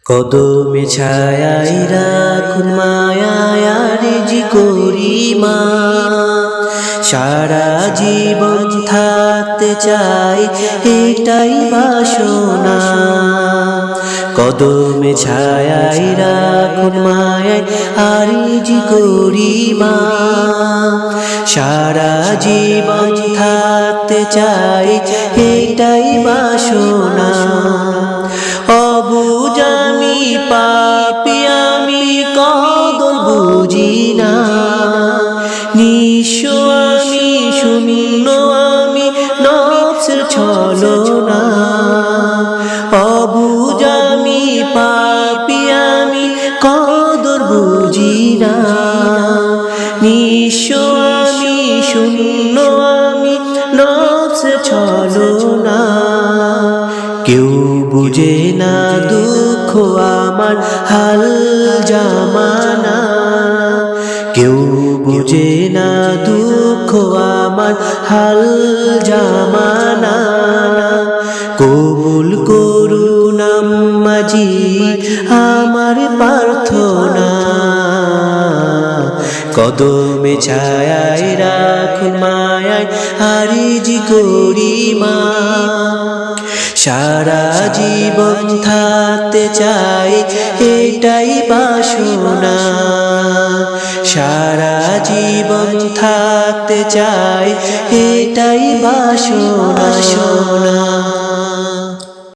কদমে ছায়াই রাখুন মায়ায় আরজি করি মা, সারা জীবন থাকতে চাই এটাই বাসনা। কদমে ছায়াই রাখুন মায়ায় আরজি করি মা, সারা জীবন থাকতে চাই এটাই বাসনা। অবুঝ আমি পাপী আমি কদর বুঝি না, নিঃস্ব আমি শূন্য আমি নফসের ছলনা। অবুঝ আমি পাপী আমি কদর বুঝি না, নিঃস্ব আমি শূন্য আমি নফসের ছলনা। কেউ বুঝে না দুঃখ আমার হাল জামানা, কেউ বুঝে না দুঃখ আমার হাল জামানা। কবুল করুন আম্মাজি আমার প্রার্থনা, কদমে ছায়ায় রাখুন মায়ায় আরজি করি মা, সারা জীবন থাকতে চাই এটাই বাসনা। সারা জীবন থাকতে চাই এটাই বাসনা।